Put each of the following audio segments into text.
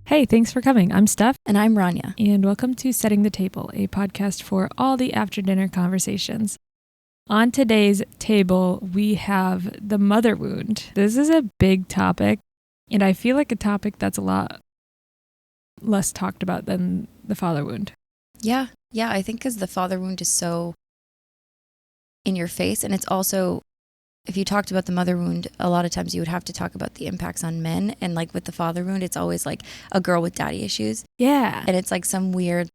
Hey, thanks for coming. I'm Steph. And I'm Rania. And welcome to Setting the Table, a podcast for all the after-dinner conversations. On today's table, we have the mother wound. This is a big topic, and I feel like a topic that's a lot less talked about than the father wound. Yeah, I think because the father wound is so in your face, and it's also, if you talked about the mother wound, a lot of times you would have to talk about the impacts on men. And like with the father wound, it's always like a girl with daddy issues. Yeah. And it's like some weird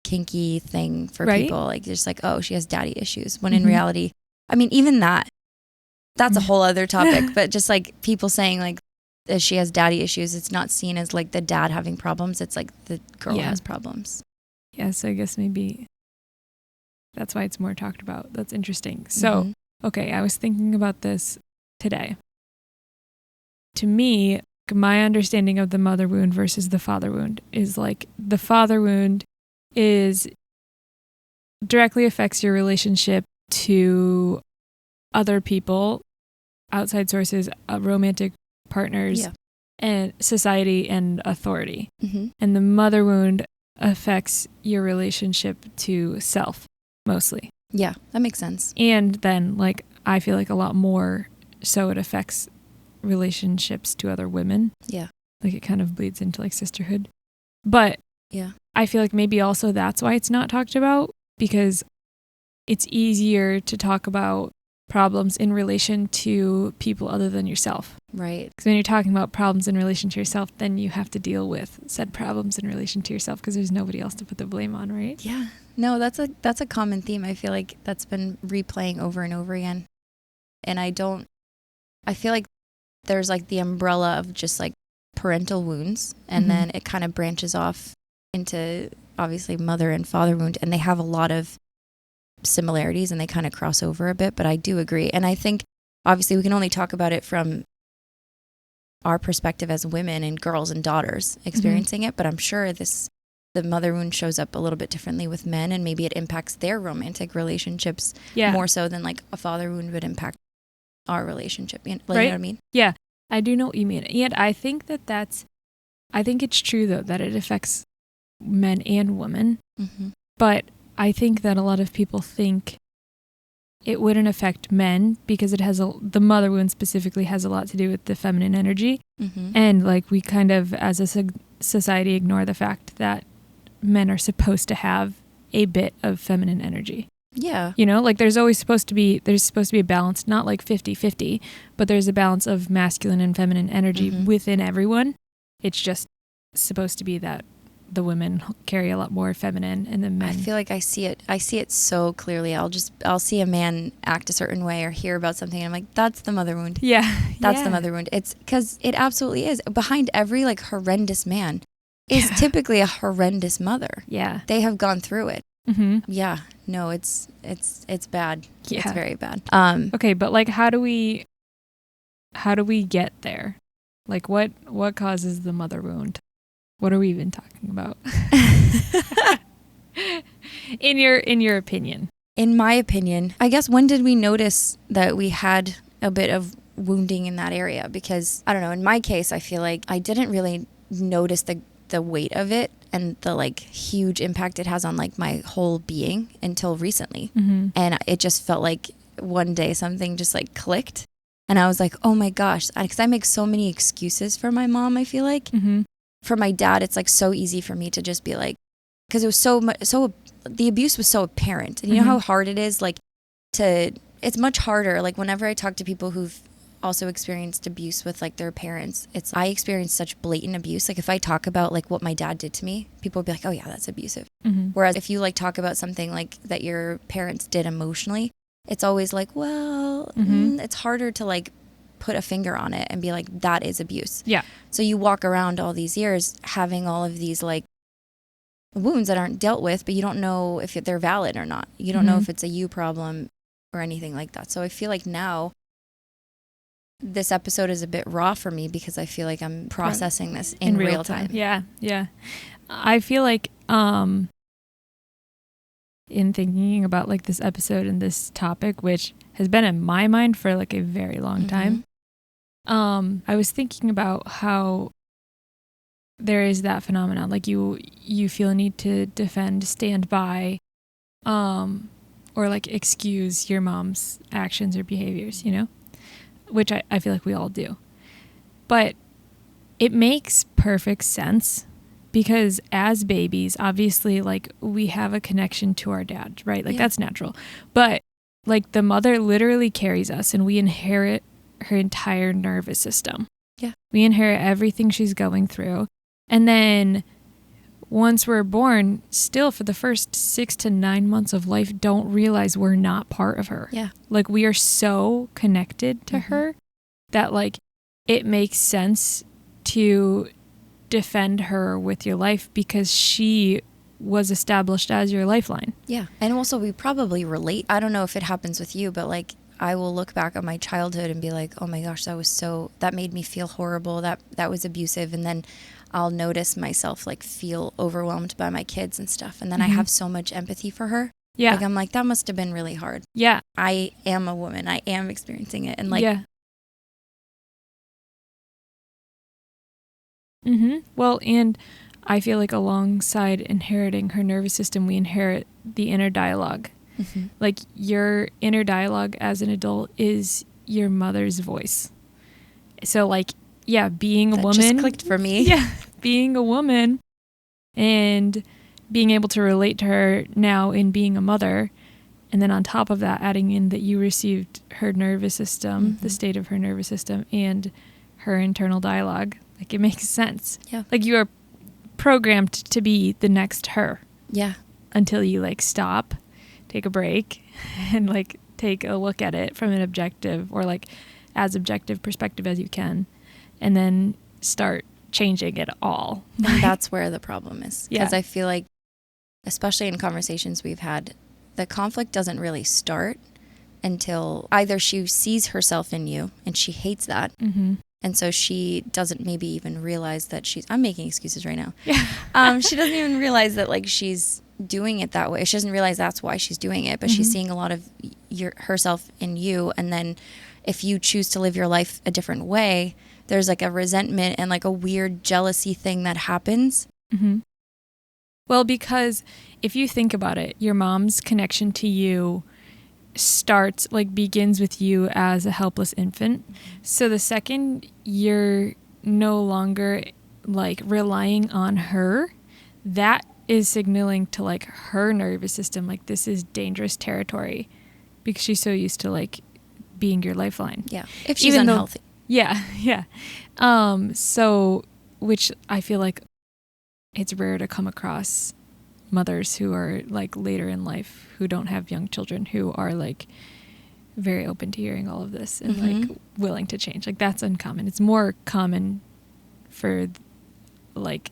kinky thing for people. Like just like, oh, she has daddy issues. When in reality, I mean, even that's a whole other topic. But just like people saying like she has daddy issues, it's not seen as like the dad having problems. It's like the girl has problems. Yeah, so I guess maybe that's why it's more talked about. That's interesting. So, okay, I was thinking about this today. To me, my understanding of the mother wound versus the father wound is like the father wound is directly affects your relationship to other people, outside sources, romantic partners, and society and authority. And the mother wound affects your relationship to self, mostly. Yeah, that makes sense. And then, like, I feel like a lot more so it affects relationships to other women. Yeah. Like, it kind of bleeds into, like, sisterhood. But yeah, I feel like maybe also that's why it's not talked about, because it's easier to talk about problems in relation to people other than yourself. Right. Because when you're talking about problems in relation to yourself, then you have to deal with said problems in relation to yourself because there's nobody else to put the blame on, right? Yeah. No, that's a common theme. I feel like that's been replaying over and over again. And I feel like there's like the umbrella of just like parental wounds, and then it kind of branches off into obviously mother and father wound, and they have a lot of similarities and they kind of cross over a bit, but I do agree. And I think obviously we can only talk about it from our perspective as women and girls and daughters experiencing it, but I'm sure the mother wound shows up a little bit differently with men, and maybe it impacts their romantic relationships more so than like a father wound would impact our relationship. You know what I mean? Yeah, I do know what you mean. And I think I think it's true though that it affects men and women, but I think that a lot of people think it wouldn't affect men because the mother wound specifically has a lot to do with the feminine energy. And like we kind of as a society ignore the fact that men are supposed to have a bit of feminine energy. Yeah. You know, like there's supposed to be a balance, not like 50-50, but there's a balance of masculine and feminine energy within everyone. It's just supposed to be that the women carry a lot more feminine and the men. I feel like I see it so clearly. I'll see a man act a certain way or hear about something and I'm like, that's the mother wound. Yeah. That's the mother wound. It's because it absolutely is. Behind every like horrendous man is typically a horrendous mother. Yeah. They have gone through it. Yeah. No, it's bad. Yeah. It's very bad. Okay, but like how do we get there? Like what causes the mother wound? What are we even talking about? In your opinion. In my opinion, I guess when did we notice that we had a bit of wounding in that area? Because I don't know, in my case, I feel like I didn't really notice the weight of it and the like huge impact it has on like my whole being until recently. And it just felt like one day something just like clicked and I was like, oh my gosh, because I make so many excuses for my mom. I feel like for my dad, it's like so easy for me to just be like, because it was so the abuse was so apparent. And you know how hard it is, like it's much harder. Like whenever I talk to people who've also experienced abuse with like their parents, I experienced such blatant abuse. Like if I talk about like what my dad did to me, people will be like, oh yeah, that's abusive. Whereas if you like talk about something like that your parents did emotionally, it's always like, well, it's harder to like put a finger on it and be like, that is abuse. Yeah. So you walk around all these years having all of these like wounds that aren't dealt with, but you don't know if they're valid or not. You don't know if it's a you problem or anything like that. So I feel like now this episode is a bit raw for me because I feel like I'm processing this in real time. Yeah. Yeah. I feel like in thinking about like this episode and this topic, which has been in my mind for like a very long time, I was thinking about how there is that phenomenon, like you feel a need to defend, stand by, or like excuse your mom's actions or behaviors, which I feel like we all do. But it makes perfect sense because as babies, obviously, like we have a connection to our dad, right? Like that's natural. But like the mother literally carries us and we inherit her entire nervous system. Yeah. We inherit everything she's going through. And then once we're born, still for the first 6 to 9 months of life, don't realize we're not part of her. Yeah. Like we are so connected to her that like it makes sense to defend her with your life because she was established as your lifeline. Yeah. And also we probably relate. I don't know if it happens with you, but like I will look back at my childhood and be like, oh my gosh, that made me feel horrible. That was abusive. And then I'll notice myself like feel overwhelmed by my kids and stuff. And then I have so much empathy for her. Yeah. Like I'm like, that must have been really hard. Yeah. I am a woman. I am experiencing it. And like, yeah. Well, and I feel like alongside inheriting her nervous system, we inherit the inner dialogue. Like your inner dialogue as an adult is your mother's voice. So like, yeah, being a woman just clicked for me. Yeah, being a woman and being able to relate to her now in being a mother. And then on top of that, adding in that you received her nervous system, the state of her nervous system and her internal dialogue. Like it makes sense. Yeah. Like you are programmed to be the next her. Yeah. Until you like stop, take a break and like take a look at it from an objective or like as objective perspective as you can. And then start changing it all. And that's where the problem is. Yeah. Because I feel like, especially in conversations we've had, the conflict doesn't really start until either she sees herself in you and she hates that. And so she doesn't maybe even realize that I'm making excuses right now. Yeah. She doesn't even realize that like she's doing it that way. She doesn't realize that's why she's doing it, but she's seeing a lot of herself in you. And then if you choose to live your life a different way, there's like a resentment and like a weird jealousy thing that happens. Well, because if you think about it, your mom's connection to you begins with you as a helpless infant. So the second you're no longer like relying on her, that is signaling to like her nervous system, like this is dangerous territory because she's so used to like being your lifeline. Yeah. If she's unhealthy. Yeah. So, which I feel like it's rare to come across mothers who are like later in life who don't have young children who are like very open to hearing all of this and like willing to change. Like that's uncommon. It's more common for like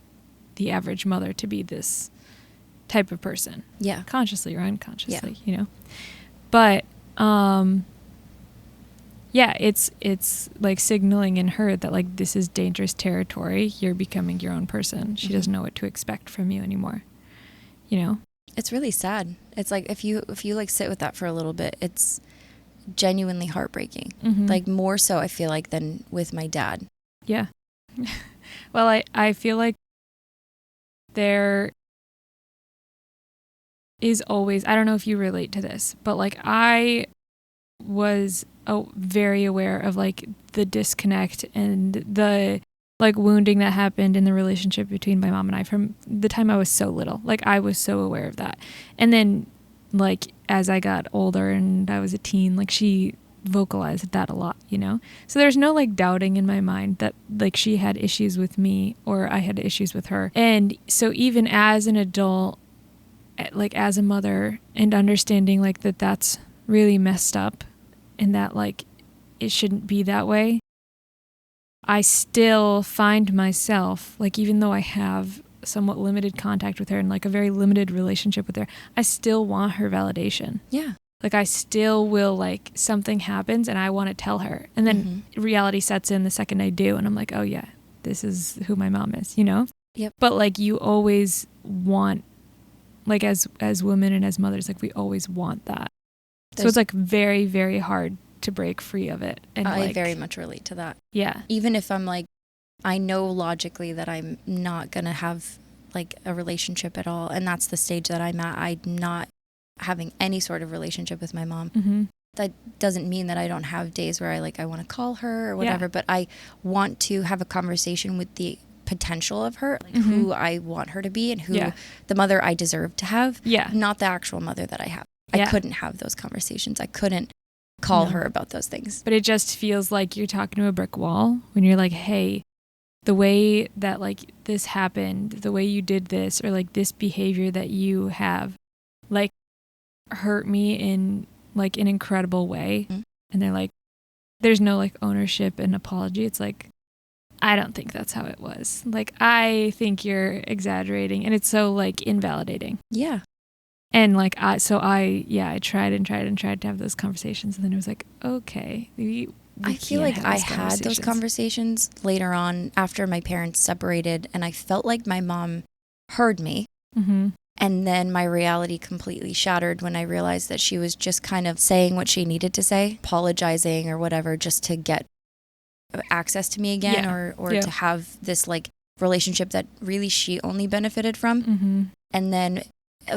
the average mother to be this type of person. Yeah. Consciously or unconsciously, But yeah, it's like signaling in her that like this is dangerous territory. You're becoming your own person. She doesn't know what to expect from you anymore. It's really sad. It's like if you like sit with that for a little bit, it's genuinely heartbreaking. Like more so I feel like than with my dad. Yeah. Well, I feel like there is always, I don't know if you relate to this, but like I was very aware of like the disconnect and the like wounding that happened in the relationship between my mom and I from the time I was so little. Like I was so aware of that. And then like as I got older and I was a teen, like she vocalized that a lot, So there's no like doubting in my mind that like she had issues with me or I had issues with her. And so even as an adult, like as a mother and understanding like that's really messed up and that like it shouldn't be that way, I still find myself, like even though I have somewhat limited contact with her and like a very limited relationship with her, I still want her validation. Yeah. Like I still will, like something happens and I want to tell her. And then reality sets in the second I do. And I'm like, oh yeah, this is who my mom is, Yep. But like you always want, like as women and as mothers, like we always want that. So it's like very, very hard to break free of it. And I very much relate to that. Yeah. Even if I'm like, I know logically that I'm not going to have like a relationship at all. And that's the stage that I'm at. I'm not having any sort of relationship with my mom. Mm-hmm. That doesn't mean that I don't have days where I want to call her or whatever, but I want to have a conversation with the potential of her, like who I want her to be and who the mother I deserve to have, not the actual mother that I have. I couldn't have those conversations. I couldn't call her about those things. But it just feels like you're talking to a brick wall when you're like, hey, the way that like this happened, the way you did this, or like this behavior that you have, like hurt me in like an incredible way. Mm-hmm. And they're like, there's no like ownership and apology. It's like, I don't think that's how it was. Like, I think you're exaggerating. And it's so like invalidating. Yeah. And like, I tried to have those conversations. And then it was like, okay, I feel like I had those conversations later on after my parents separated. And I felt like my mom heard me. Mm-hmm. And then my reality completely shattered when I realized that she was just kind of saying what she needed to say, apologizing or whatever, just to get access to me again or to have this like relationship that really she only benefited from. Mm-hmm. And then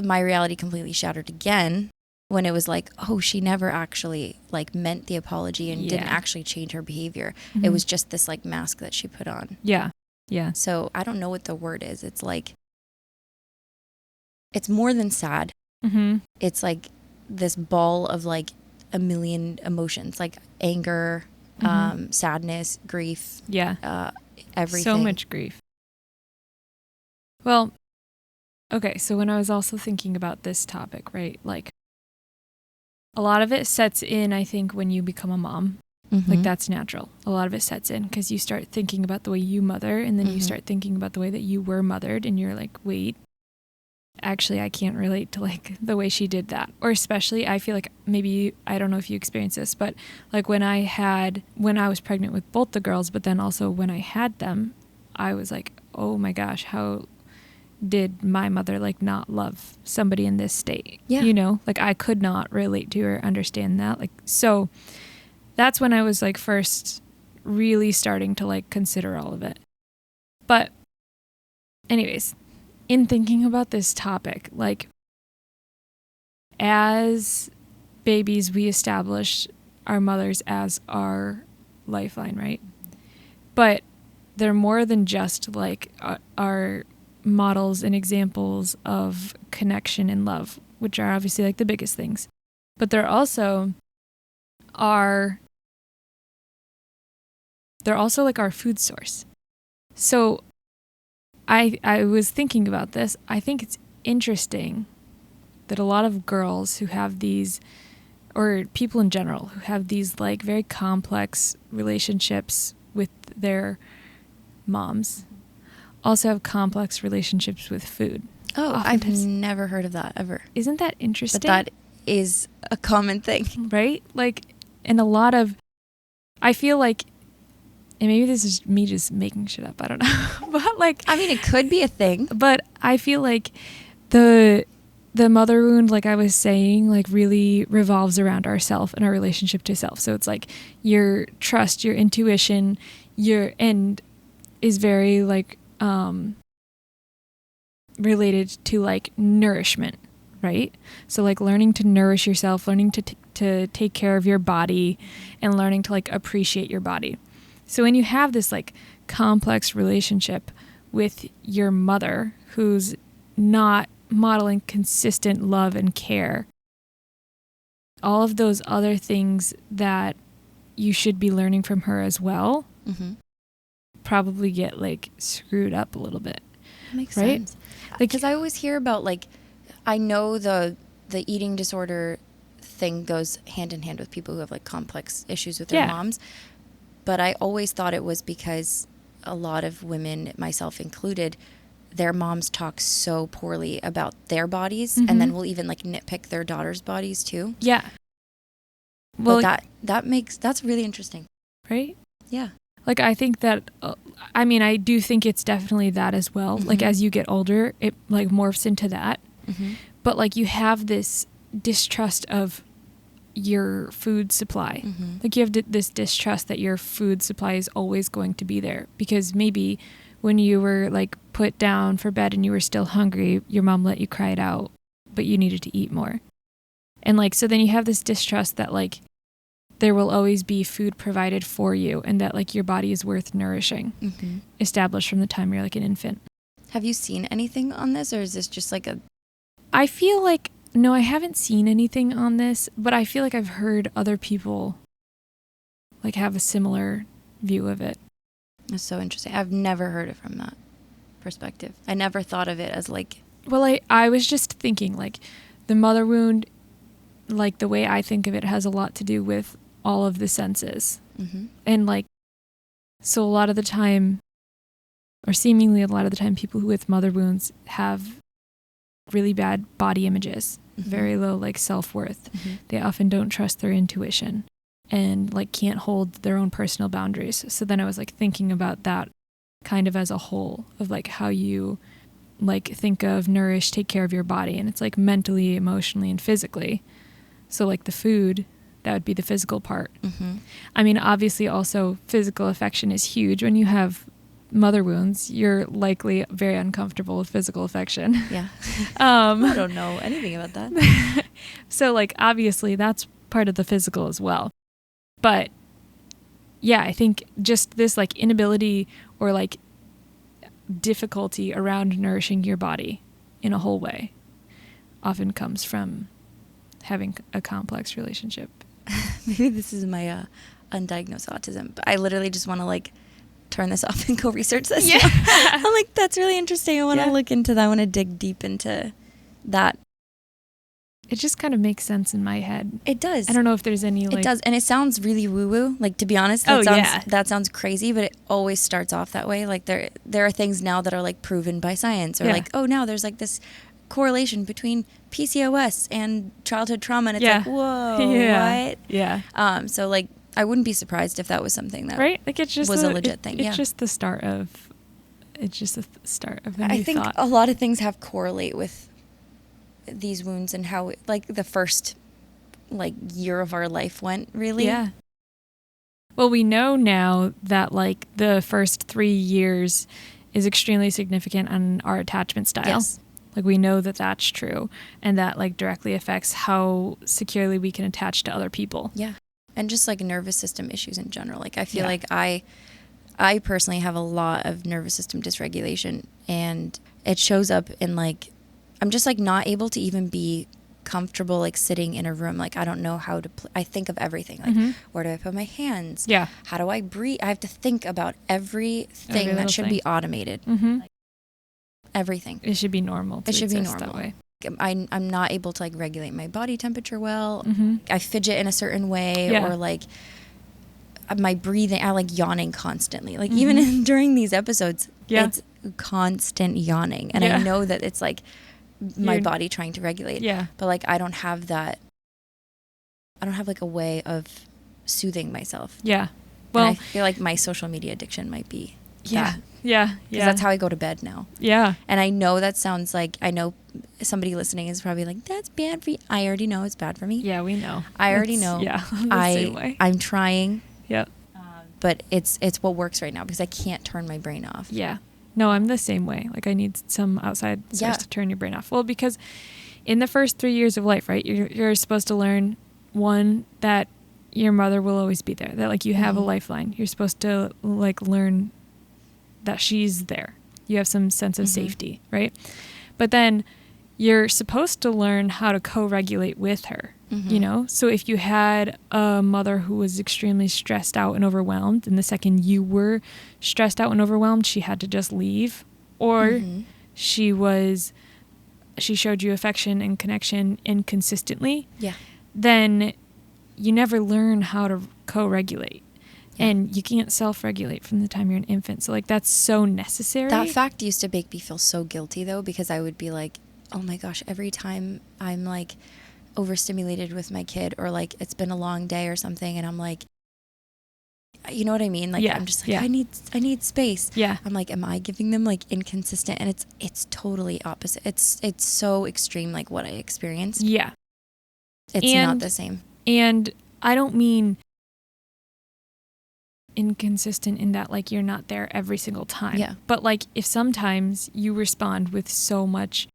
my reality completely shattered again when it was like, oh, she never actually like meant the apology and didn't actually change her behavior. Mm-hmm. It was just this like mask that she put on. Yeah. Yeah. So I don't know what the word is. It's like, it's more than sad. Mm-hmm. It's like this ball of like a million emotions, like anger, sadness, grief. Yeah. Everything. So much grief. Well, okay. So when I was also thinking about this topic, right? Like a lot of it sets in, I think, when you become a mom. Mm-hmm. Like that's natural. A lot of it sets in because you start thinking about the way you mother and then you start thinking about the way that you were mothered and you're like, wait, actually, I can't relate to like the way she did that. Or especially, I feel like maybe, I don't know if you experienced this, but like when I was pregnant with both the girls, but then also when I had them, I was like, oh my gosh, how did my mother like not love somebody in this state? Yeah. You know, like I could not relate to or understand that. Like, so that's when I was like first really starting to like consider all of it. But anyways, in thinking about this topic, like as babies, we establish our mothers as our lifeline, right? But they're more than just like our models and examples of connection and love, which are obviously like the biggest things. But they're also like our food source. So I was thinking about this. I think it's interesting that a lot of girls who have these, or people in general, who have these like very complex relationships with their moms, also have complex relationships with food. Oh, oftentimes. I've never heard of that ever. Isn't that interesting? But that is a common thing. Right? Like, and a lot of, I feel like, and maybe this is me just making shit up, I don't know. But like, I mean, it could be a thing. But I feel like the mother wound, like I was saying, like really revolves around ourself and our relationship to self. So it's like your trust, your intuition, and is very like related to like nourishment, right? So like learning to nourish yourself, learning to take care of your body, and learning to like appreciate your body. So when you have this like complex relationship with your mother who's not modeling consistent love and care, all of those other things that you should be learning from her as well probably get like screwed up a little bit. That makes right? sense. Because I always hear about like, I know the eating disorder thing goes hand in hand with people who have like complex issues with their moms. But I always thought it was because a lot of women, myself included, their moms talk so poorly about their bodies and then will even like nitpick their daughters' bodies too. Yeah. Well, but that's really interesting. Right? Yeah. Like I think that, I mean, I do think it's definitely that as well. Like as you get older, it like morphs into that. But like you have this distrust of your food supply. Like you have this distrust that your food supply is always going to be there, because maybe when you were like put down for bed and you were still hungry, your mom let you cry it out, but you needed to eat more. And like, so then you have this distrust that like there will always be food provided for you, and that like your body is worth nourishing, established from the time you're like an infant. Have you seen anything on this, or is this just like I feel like, no, I haven't seen anything on this, but I feel like I've heard other people like have a similar view of it. That's so interesting. I've never heard it from that perspective. I never thought of it as like... Well, I was just thinking like the mother wound, like the way I think of it, has a lot to do with all of the senses. And like, so a lot of the time, or seemingly a lot of the time, people who with mother wounds have really bad body images, very low like self-worth. They often don't trust their intuition and like can't hold their own personal boundaries. So then I was like thinking about that kind of as a whole, of like how you like think of nourish, take care of your body, and it's like mentally, emotionally, and physically. So like the food, that would be the physical part. I mean, obviously also physical affection is huge. When you have mother wounds, you're likely very uncomfortable with physical affection. Yeah. I don't know anything about that. So like obviously that's part of the physical as well. But yeah, I think just this like inability or like difficulty around nourishing your body in a whole way often comes from having a complex relationship. Maybe this is my undiagnosed autism, but I literally just want to like turn this off and go research this. Yeah. I'm like, that's really interesting. I want to look into that. I want to dig deep into that. It just kind of makes sense in my head. It does. I don't know if there's any like... It does, and it sounds really woo-woo. Like, to be honest, that sounds crazy, but it always starts off that way. Like, there are things now that are like proven by science, or like, oh, now there's like this correlation between PCOS and childhood trauma, and it's like, whoa, what? Yeah. So like, I wouldn't be surprised if that was something that like it's just was a legit thing. It's just the start of... It's just the start of a new I think thought. a lot of things have correlate with these wounds and how like the first like year of our life went, really. Yeah. Well, we know now that like the first 3 years is extremely significant on our attachment style. Yes. Like we know that that's true, and that like directly affects how securely we can attach to other people. Yeah. And just like nervous system issues in general. Like I feel like I personally have a lot of nervous system dysregulation, and it shows up in like, I'm just like not able to even be comfortable like sitting in a room. Like I don't know how to I think of everything, like where do I put my hands, how do I breathe. I have to think about everything that should be automated. Like, everything. It should be normal. It should be normal that way. I'm not able to like regulate my body temperature well. I fidget in a certain way, or like my breathing, I like yawning constantly. Like even during these episodes, it's constant yawning, and I know that it's like my body trying to regulate. But like I don't have that. I don't have like a way of soothing myself. Well, and I feel like my social media addiction might be that. Because that's how I go to bed now. And I know that sounds like, I know somebody listening is probably like, that's bad for you. I already know it's bad for me. Yeah, we know. I already know. Same way. I'm trying. But it's what works right now, because I can't turn my brain off. No, I'm the same way. Like I need some outside source to turn your brain off. Well, because in the first 3 years of life, right, you're supposed to learn, one, that your mother will always be there. That like you have a lifeline. You're supposed to like learn that she's there. You have some sense of safety, right? But then you're supposed to learn how to co-regulate with her, you know? So if you had a mother who was extremely stressed out and overwhelmed, and the second you were stressed out and overwhelmed, she had to just leave, or she showed you affection and connection inconsistently, then you never learn how to co-regulate. And you can't self-regulate from the time you're an infant. So, like, that's so necessary. That fact used to make me feel so guilty, though, because I would be like, oh, my gosh, every time I'm, like, overstimulated with my kid, or, like, it's been a long day or something, and I'm like, you know what I mean? Like, I'm just like, I need space. I'm like, am I giving them, like, inconsistent? And it's totally opposite. It's so extreme, like, what I experienced. It's not the same. And I don't mean inconsistent in that like you're not there every single time. Yeah. But like if sometimes you respond with so much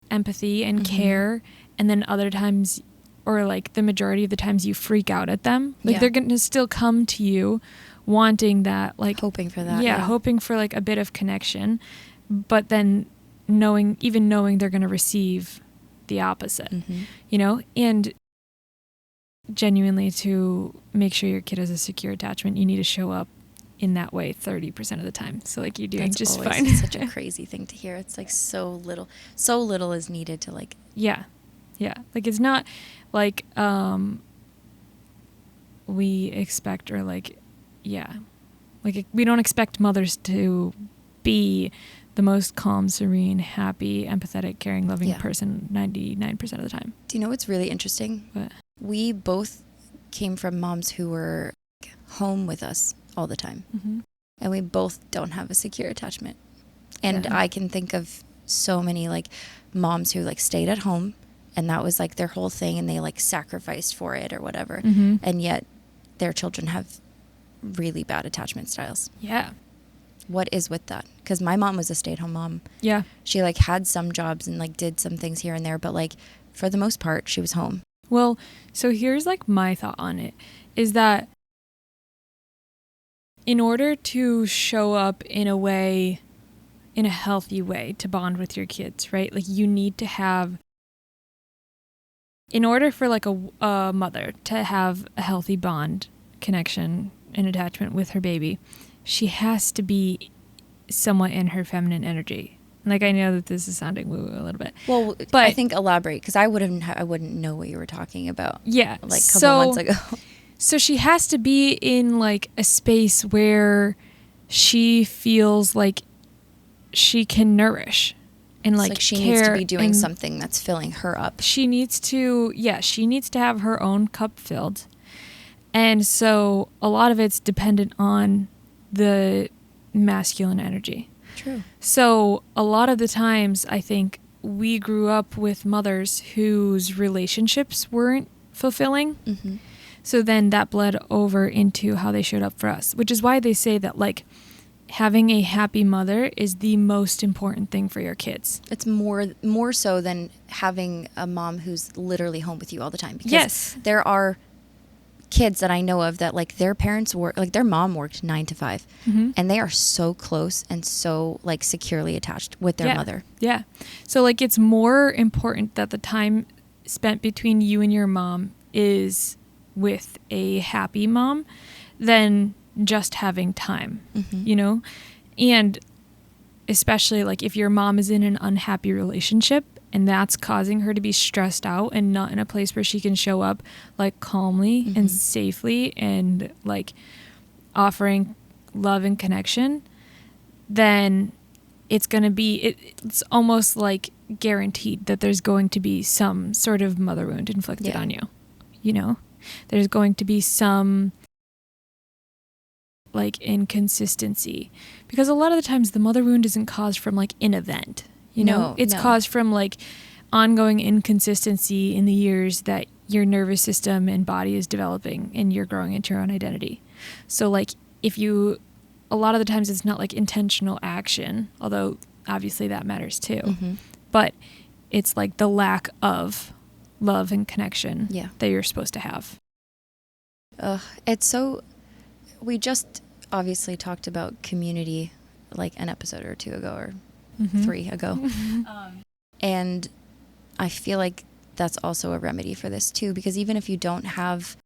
empathy and care, and then other times, or like the majority of the times, you freak out at them, like they're going to still come to you wanting that, like hoping for that. Yeah, hoping for like a bit of connection, but then knowing they're going to receive the opposite, you know. And genuinely, to make sure your kid has a secure attachment, you need to show up in that way 30% of the time. So like you're doing That's just always fine. Such a crazy thing to hear. It's like so little is needed to like. Yeah. Like it's not like we expect, or like, like we don't expect mothers to be the most calm, serene, happy, empathetic, caring, loving person 99% of the time. Do you know what's really interesting? But we both came from moms who were home with us all the time. And we both don't have a secure attachment. And I can think of so many like moms who like stayed at home, and that was like their whole thing, and they like sacrificed for it or whatever. And yet their children have really bad attachment styles. Yeah. What is with that? Because my mom was a stay-at-home mom. Yeah. She like had some jobs and like did some things here and there, but like for the most part she was home. Well, so here's like my thought on it, is that in order to show up in a healthy way to bond with your kids, right? Like you need to have, in order for like a mother to have a healthy bond, connection, and attachment with her baby, she has to be somewhat in her feminine energy. Like I know that this is sounding woo-woo a little bit. Well, but I think elaborate, because I wouldn't know what you were talking about. Yeah. Like a couple months ago. So she has to be in like a space where she feels like she can nourish and like she care, needs to be doing something that's filling her up. She needs to have her own cup filled. And so a lot of it's dependent on the masculine energy. True. So a lot of the times I think we grew up with mothers whose relationships weren't fulfilling. So then that bled over into how they showed up for us, which is why they say that like having a happy mother is the most important thing for your kids. It's more so than having a mom who's literally home with you all the time. Because there are kids that I know of that like their parents work, like their mom worked 9 to 5, and they are so close and so like securely attached with their mother. Yeah. So like it's more important that the time spent between you and your mom is with a happy mom than just having time, you know? And especially like if your mom is in an unhappy relationship and that's causing her to be stressed out and not in a place where she can show up like calmly and safely and like offering love and connection, then it's going to be, it's almost like guaranteed that there's going to be some sort of mother wound inflicted on you, you know? There's going to be some like inconsistency, because a lot of the times the mother wound isn't caused from like an event, you know, it's caused from like ongoing inconsistency in the years that your nervous system and body is developing and you're growing into your own identity. So like a lot of the times it's not like intentional action, although obviously that matters too, but it's like the lack of love and connection that you're supposed to have. It's so, we just obviously talked about community like an episode or 2 ago or 3 ago. And I feel like that's also a remedy for this too, because even if you don't have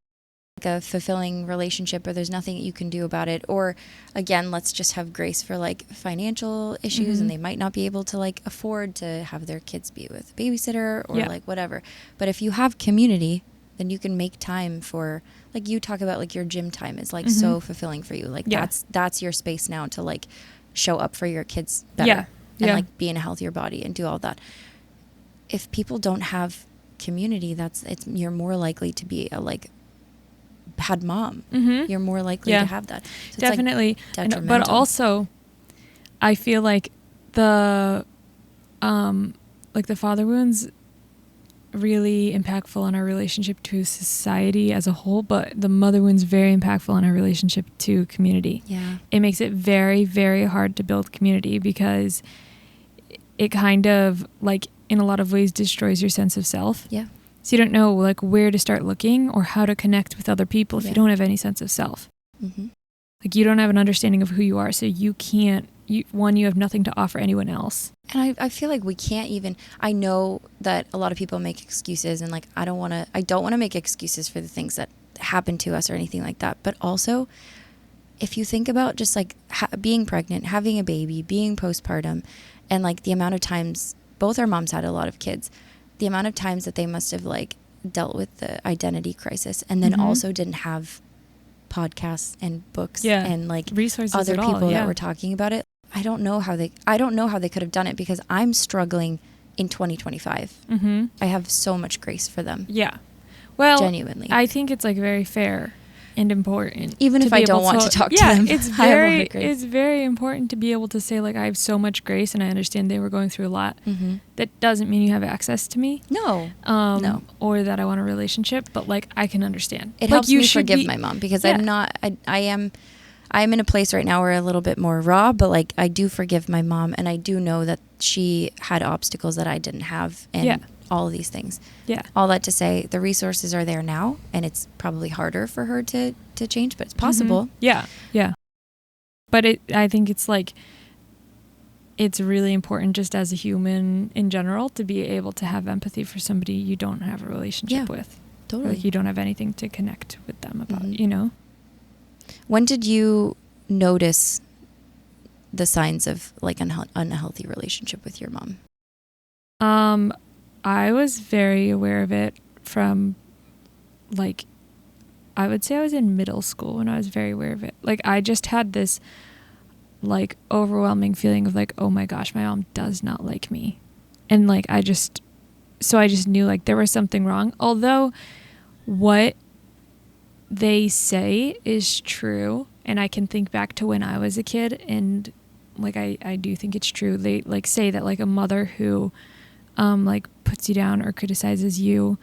like a fulfilling relationship or there's nothing you can do about it, or again, let's just have grace for like financial issues and they might not be able to like afford to have their kids be with a babysitter or like whatever. But if you have community, then you can make time for, like you talk about like your gym time is like so fulfilling for you. Like that's your space now to like show up for your kids better and like be in a healthier body and do all that. If people don't have community, you're more likely to be a like bad mom. You're more likely to have that. So definitely. It's like but also I feel like the father wounds really impactful on our relationship to society as a whole, but the mother wound's very impactful on our relationship to community. Yeah. It makes it very, very hard to build community because it kind of, like, in a lot of ways destroys your sense of self. Yeah. So you don't know, like, where to start looking or how to connect with other people if you don't have any sense of self. Mm-hmm. Like, you don't have an understanding of who you are, so you can't, you have nothing to offer anyone else. And I feel like we can't even, I know that a lot of people make excuses, and like, I don't want to make excuses for the things that happen to us or anything like that. But also, if you think about just like being pregnant, having a baby, being postpartum, and like the amount of times, both our moms had a lot of kids, the amount of times that they must have like dealt with the identity crisis, and then also didn't have podcasts and books and like resources, other at people all, that were talking about it. I don't know how they could have done it, because I'm struggling in 2025. Mm-hmm. I have so much grace for them. Yeah. Well, genuinely, I think it's like very fair and important. Even if I don't want to talk to them. It's very important to be able to say, like, I have so much grace and I understand they were going through a lot. Mm-hmm. That doesn't mean you have access to me. No. Or that I want a relationship, but like, I can understand. It like, helps me forgive my mom, because I'm in a place right now where a little bit more raw, but like, I do forgive my mom, and I do know that she had obstacles that I didn't have, and all of these things. Yeah. All that to say, the resources are there now, and it's probably harder for her to change, but it's possible. Mm-hmm. Yeah. Yeah. But I think it's like, it's really important just as a human in general to be able to have empathy for somebody you don't have a relationship with. Totally. Like, you don't have anything to connect with them about, you know? When did you notice the signs of like an unhealthy relationship with your mom? I was very aware of it from, like, I would say I was in middle school when I was very aware of it. Like, I just had this, like, overwhelming feeling of, like, oh my gosh, my mom does not like me. And, like, I just knew, like, there was something wrong. Although what they say is true, and I can think back to when I was a kid, and, like, I do think it's true. They, like, say that, like, a mother who like puts you down or criticizes you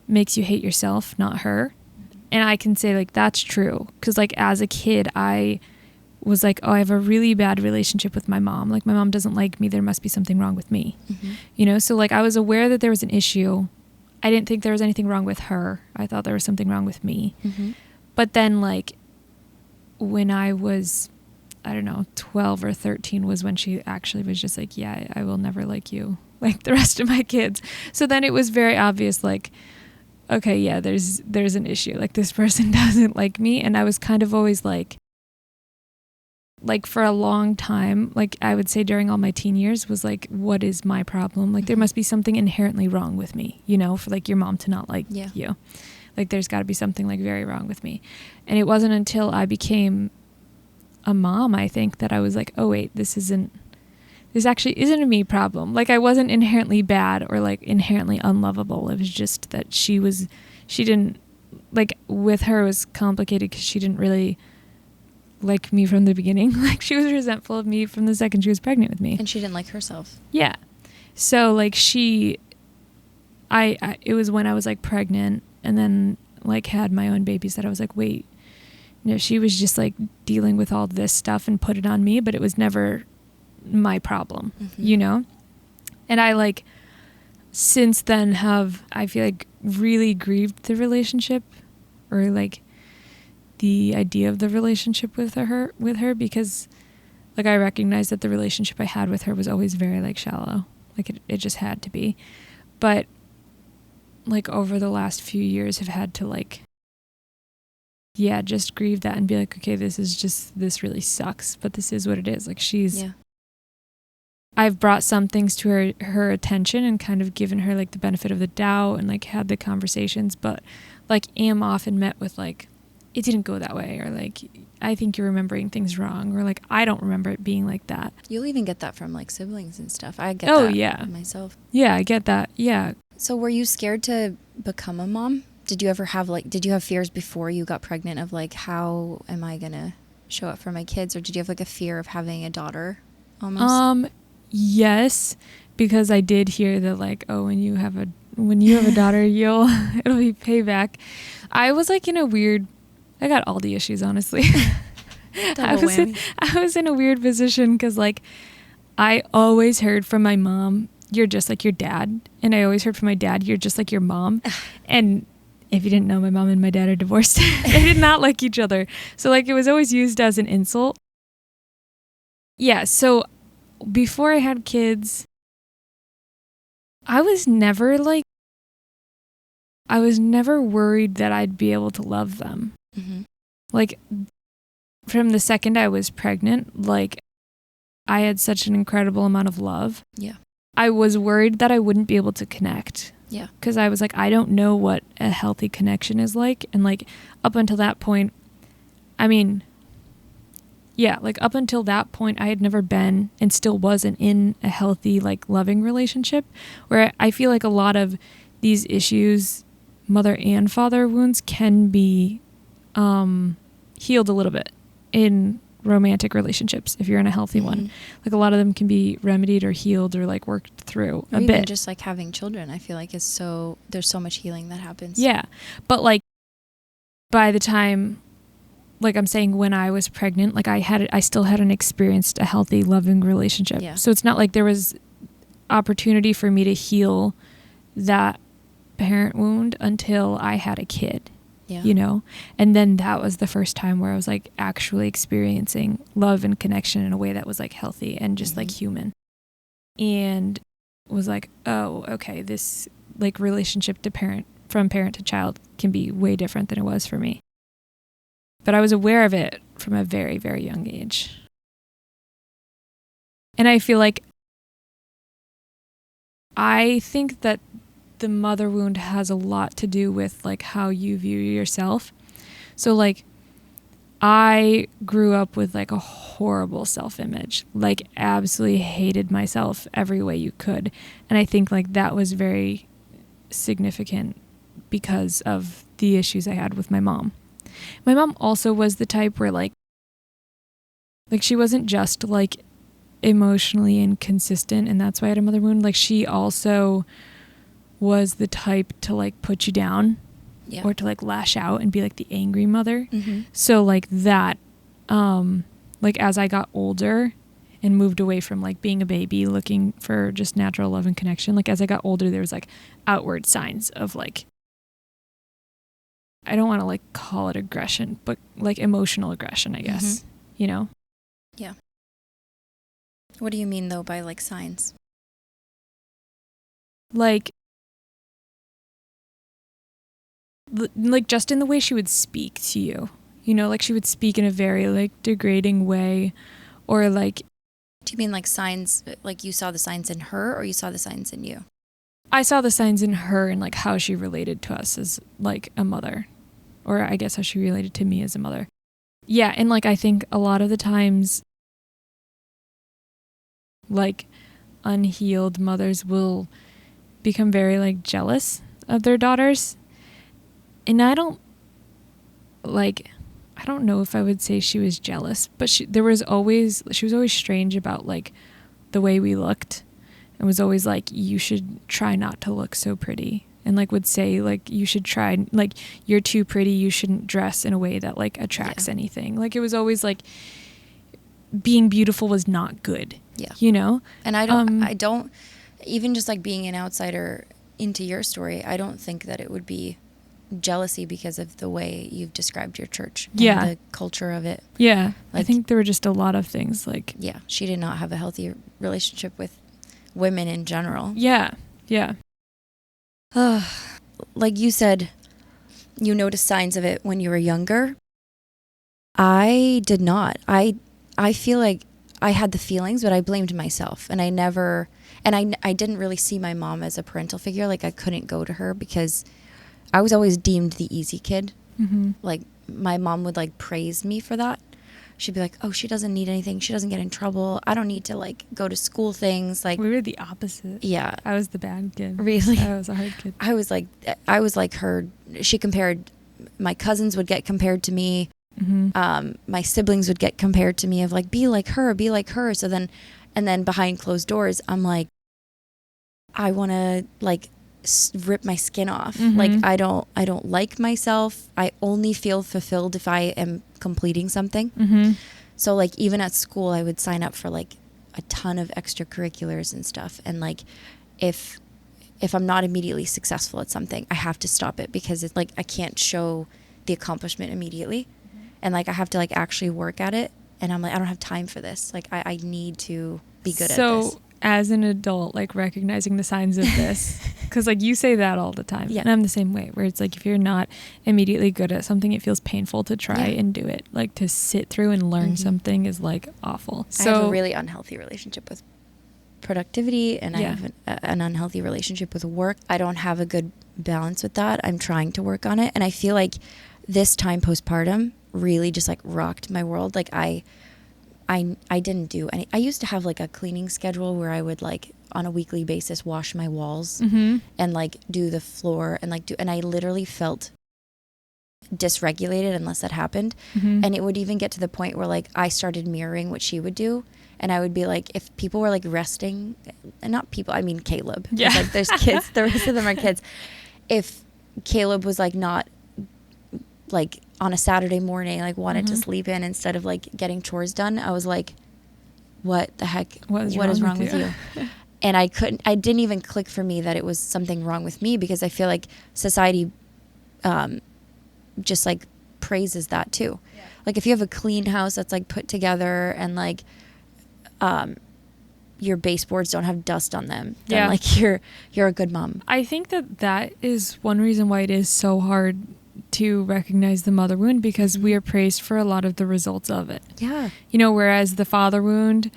makes you hate yourself, not her. And I can say, like, that's true, because, like, as a kid I was like, oh, I have a really bad relationship with my mom. Like, my mom doesn't like me. There must be something wrong with me. Mm-hmm. You know, so, like, I was aware that there was an issue. I didn't think there was anything wrong with her. I thought there was something wrong with me. Mm-hmm. But then, like, when I was, I don't know, 12 or 13 was when she actually was just like, yeah, I will never like you like the rest of my kids. So then it was very obvious, like, okay, yeah, there's an issue. Like, this person doesn't like me. And I was kind of always like for a long time, like, I would say during all my teen years, was like, what is my problem? Like, there must be something inherently wrong with me, you know, for like your mom to not like you. Like, there's got to be something like very wrong with me. And it wasn't until I became a mom, I think, that I was like, oh wait, this actually isn't a me problem. Like, I wasn't inherently bad or like inherently unlovable. It was just that she didn't, like, with her it was complicated because she didn't really like me from the beginning. Like, she was resentful of me from the second she was pregnant with me. And she didn't like herself. Yeah. So, like, it was when I was, like, pregnant and then, like, had my own babies that I was like, wait, no, she was just, like, dealing with all this stuff and put it on me, but it was never my problem, you know? And I, like, since then I feel like, really grieved the relationship, or, like, the idea of the relationship with her, because, like, I recognized that the relationship I had with her was always very, like, shallow. Like, it just had to be. But, like, over the last few years have had to, like, just grieve that and be like, okay, this really sucks, but this is what it is. Like, I've brought some things to her attention and kind of given her, like, the benefit of the doubt and, like, had the conversations, but, like, am often met with, like, it didn't go that way, or, like, I think you're remembering things wrong, or, like, I don't remember it being like that. You'll even get that from, like, siblings and stuff. I get that myself. Yeah, I get that. Yeah. So were you scared to become a mom? Did you have fears before you got pregnant of, like, how am I going to show up for my kids? Or did you have, like, a fear of having a daughter almost? Yes, because I did hear that, like, oh, when you have when you have a daughter, it'll be payback. I was like I got all the issues, honestly. I was in a weird position because like I always heard from my mom, you're just like your dad. And I always heard from my dad, you're just like your mom. And if you didn't know, my mom and my dad are divorced. They did not like each other. So like it was always used as an insult. Yeah. So before I had kids, I was never worried that I'd be able to love them. Mm-hmm. Like from the second I was pregnant, like I had such an incredible amount of love. Yeah. I was worried that I wouldn't be able to connect. Yeah. Because I was like, I don't know what a healthy connection is like. And like up until that point, I mean, yeah, like up until that point, I had never been and still wasn't in a healthy, like loving relationship where I feel like a lot of these issues, mother and father wounds, can be healed a little bit in romantic relationships if you're in a healthy one. Like a lot of them can be remedied or healed or like worked through a bit. Just like having children, I feel like there's so much healing that happens. Yeah. But like by the time, like I'm saying, when I was pregnant, like I still hadn't experienced a healthy, loving relationship. Yeah. So it's not like there was opportunity for me to heal that parent wound until I had a kid. Yeah. And then that was the first time where I was like actually experiencing love and connection in a way that was like healthy and just like human. And was like, oh, okay, this like relationship from parent to child can be way different than it was for me. But I was aware of it from a very, very young age. And I feel like I think that the mother wound has a lot to do with like how you view yourself. So like I grew up with like a horrible self-image, like absolutely hated myself every way you could. And I think like that was very significant because of the issues I had with my mom. My mom also was the type where like she wasn't just like emotionally inconsistent and that's why I had a mother wound. Like she also was the type to like put you down or to like lash out and be like the angry mother. So like that, like as I got older and moved away from like being a baby looking for just natural love and connection, like as I got older, there was like outward signs of like, I don't want to like call it aggression, but like emotional aggression, I guess, Yeah. What do you mean though by like signs? Like just in the way she would speak to you, like she would speak in a very like degrading way or like. Do you mean like signs, like you saw the signs in her or you saw the signs in you? I saw the signs in her and like how she related to us as like a mother, or I guess how she related to me as a mother. Yeah. And like, I think a lot of the times like unhealed mothers will become very like jealous of their daughters. And I don't know if I would say she was jealous, but she was always strange about like the way we looked and was always like, you should try not to look so pretty. And like would say like, you should try, like you're too pretty. You shouldn't dress in a way that like attracts anything. Like it was always like being beautiful was not good. Yeah. And I don't, even just like being an outsider into your story, I don't think that it would be jealousy because of the way you've described your church and the culture of it. Yeah. Like, I think there were just a lot of things like. Yeah. She did not have a healthy relationship with women in general. Yeah. Yeah. Like you said, you noticed signs of it when you were younger. I did not. I feel like I had the feelings, but I blamed myself. And I didn't really see my mom as a parental figure. Like I couldn't go to her because I was always deemed the easy kid. Like my mom would like praise me for that. She'd be like, oh, she doesn't need anything. She doesn't get in trouble. I don't need to like go to school things. Like we were the opposite. Yeah. I was the bad kid. Really? I was a hard kid. I was like her. She compared, my cousins would get compared to me. My siblings would get compared to me of like, be like her. So then, and then behind closed doors, I'm like, I want to like rip my skin off. Mm-hmm. Like I don't like myself. I only feel fulfilled if I am completing something. Mm-hmm. So like even at school, I would sign up for like a ton of extracurriculars and stuff. And like if I'm not immediately successful at something, I have to stop it because it's like I can't show the accomplishment immediately. Mm-hmm. And like I have to like actually work at it. And I'm like, I don't have time for this. Like I need to be good at this. So as an adult, like recognizing the signs of this, because like you say that all the time. Yeah. And I'm the same way, where it's like if you're not immediately good at something, it feels painful to try and do it. Like to sit through and learn mm-hmm. something is like awful. So I have a really unhealthy relationship with productivity, and I have an unhealthy relationship with work. I don't have a good balance with that. I'm trying to work on it. And I feel like this time postpartum really just like rocked my world. Like I didn't do any. I used to have like a cleaning schedule where I would like on a weekly basis wash my walls mm-hmm. and like do the floor and like and I literally felt dysregulated unless that happened. Mm-hmm. And it would even get to the point where like I started mirroring what she would do. And I would be like, if people were like resting, and not people, I mean Caleb. Yeah. Like there's kids, the rest of them are kids. If Caleb was like not like on a Saturday morning, like wanted mm-hmm. to sleep in instead of like getting chores done, I was like, what the heck? What is wrong with you? And I didn't even click for me that it was something wrong with me, because I feel like society just like praises that too. Yeah. Like if you have a clean house that's like put together and like your baseboards don't have dust on them, then like you're a good mom. I think that is one reason why it is so hard to recognize the mother wound, because we are praised for a lot of the results of it. Yeah. You know, whereas the father wound,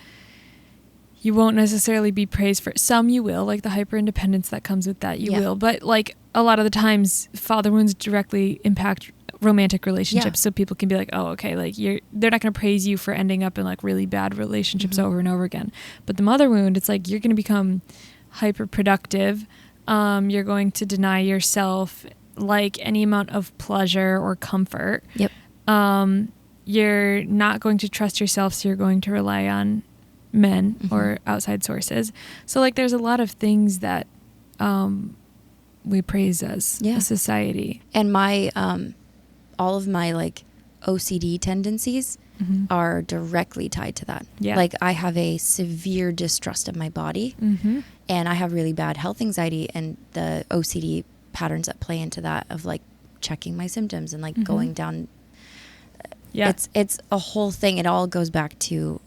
you won't necessarily be praised for. Some you will, like the hyper independence that comes with that, you will. But like a lot of the times, father wounds directly impact romantic relationships. So people can be like, oh, okay, like they're not going to praise you for ending up in like really bad relationships mm-hmm. over and over again. But the mother wound, it's like you're going to become hyper productive. You're going to deny yourself like any amount of pleasure or comfort. Yep. You're not going to trust yourself, so you're going to rely on men mm-hmm. or outside sources. So like there's a lot of things that we praise as a society. And my all of my like OCD tendencies mm-hmm. are directly tied to that. Yeah. Like I have a severe distrust of my body mm-hmm. and I have really bad health anxiety, and the OCD patterns that play into that of like checking my symptoms and like mm-hmm. going down. Yeah. It's a whole thing. It all goes back to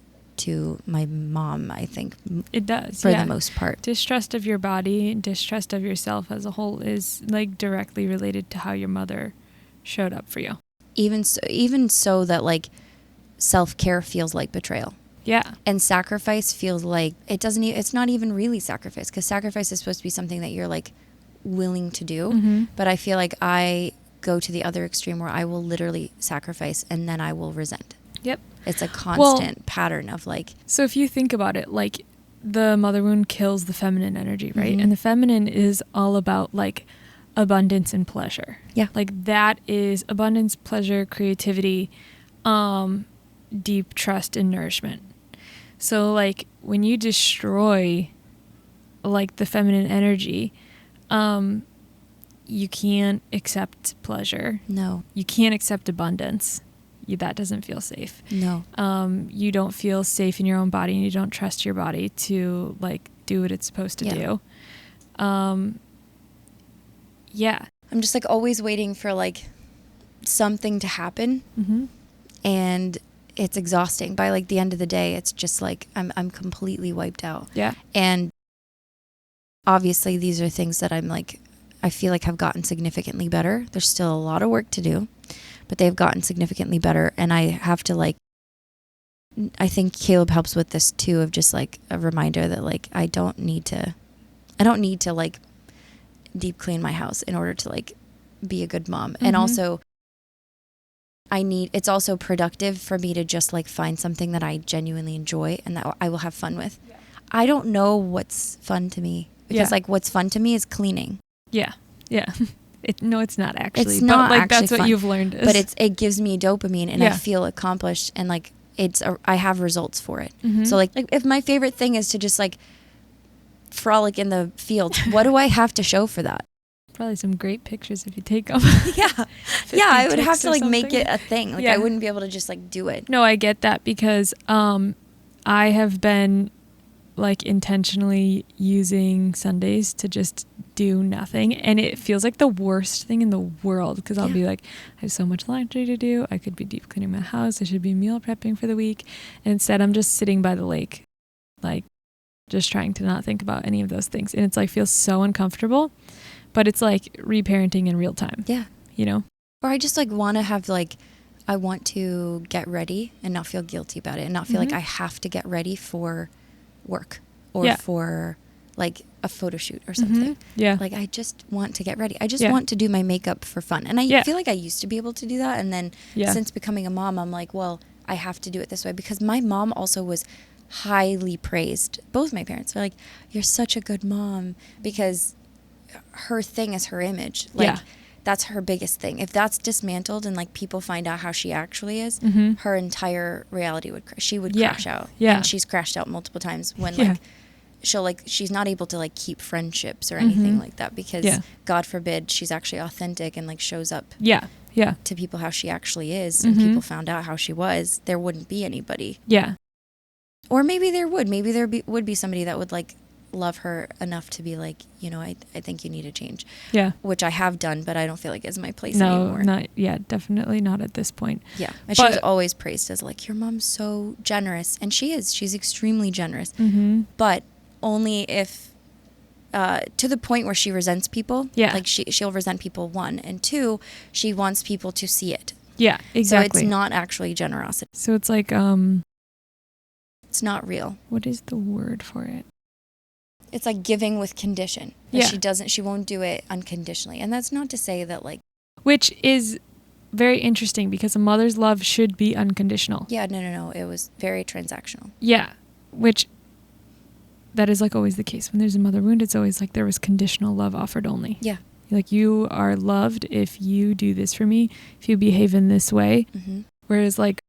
my mom, I think. It does. For the most part. Distrust of your body, distrust of yourself as a whole is like directly related to how your mother showed up for you. Even so that like self-care feels like betrayal. Yeah. And sacrifice feels like it's not even really sacrifice, because sacrifice is supposed to be something that you're like willing to do. Mm-hmm. But I feel like I go to the other extreme where I will literally sacrifice and then I will resent. Yep. It's a constant pattern of like. So if you think about it, like the mother wound kills the feminine energy, right? Mm-hmm. And the feminine is all about like abundance and pleasure. Yeah. Like that is abundance, pleasure, creativity, deep trust and nourishment. So like when you destroy like the feminine energy, you can't accept pleasure. No. You can't accept abundance. That doesn't feel safe. No. You don't feel safe in your own body, and you don't trust your body to like do what it's supposed to do. Yeah. I'm just like always waiting for like something to happen. Mm-hmm. And it's exhausting. By like the end of the day, it's just like I'm completely wiped out. Yeah. And obviously these are things that I feel like have gotten significantly better. There's still a lot of work to do, but they've gotten significantly better. And I have to like, I think Caleb helps with this too, of just like a reminder that like, I don't need to like deep clean my house in order to like be a good mom. Mm-hmm. And also it's also productive for me to just like find something that I genuinely enjoy and that I will have fun with. Yeah. I don't know what's fun to me, because like what's fun to me is cleaning. Yeah. Yeah. No, it's not actually. It's not, but like that's what you've learned. But it gives me dopamine, and I feel accomplished, and like I have results for it. Mm-hmm. So like if my favorite thing is to just like frolic in the fields. What do I have to show for that? Probably some great pictures if you take them. Yeah. Yeah, I would have to like something. make it a thing. Like I wouldn't be able to just like do it. No, I get that because I have been like intentionally using Sundays to just do nothing, and it feels like the worst thing in the world because I'll be like, I have so much laundry to do, I could be deep cleaning my house, I should be meal prepping for the week, and instead I'm just sitting by the lake, like just trying to not think about any of those things, and it's like feels so uncomfortable, but it's like reparenting in real time. You know, or I just like want to have like, I want to get ready and not feel guilty about it and not feel like I have to get ready for work or for like a photo shoot or something. Like I just want to get ready. I just want to do my makeup for fun. And I feel like I used to be able to do that. And then since becoming a mom, I'm like, well, I have to do it this way because my mom also was highly praised. Both my parents were like, you're such a good mom, because her thing is her image. Like that's her biggest thing. If that's dismantled and like people find out how she actually is, her entire reality would she would crash out. And she's crashed out multiple times when like she'll like she's not able to like keep friendships or anything like that because God forbid she's actually authentic and like shows up to people how she actually is and people found out how she was, there wouldn't be anybody. Or maybe there would. Maybe there would be somebody that would like love her enough to be like, you know, I think you need to change. Which I have done, but I don't feel like it's my place anymore. No, not definitely not at this point. And she was always praised as like, your mom's so generous, and she is. She's extremely generous, but only if to the point where she resents people. Like she'll resent people, 1, and 2, she wants people to see it. Exactly. So it's not actually generosity. So it's like it's not real. What is the word for it? It's like giving with condition. She won't do it unconditionally. And that's not to say that like, which is very interesting because a mother's love should be unconditional. No. It was very transactional. Which that is like always the case. When there's a mother wound, it's always like there was conditional love offered only. Like you are loved if you do this for me, if you behave in this way. Whereas like,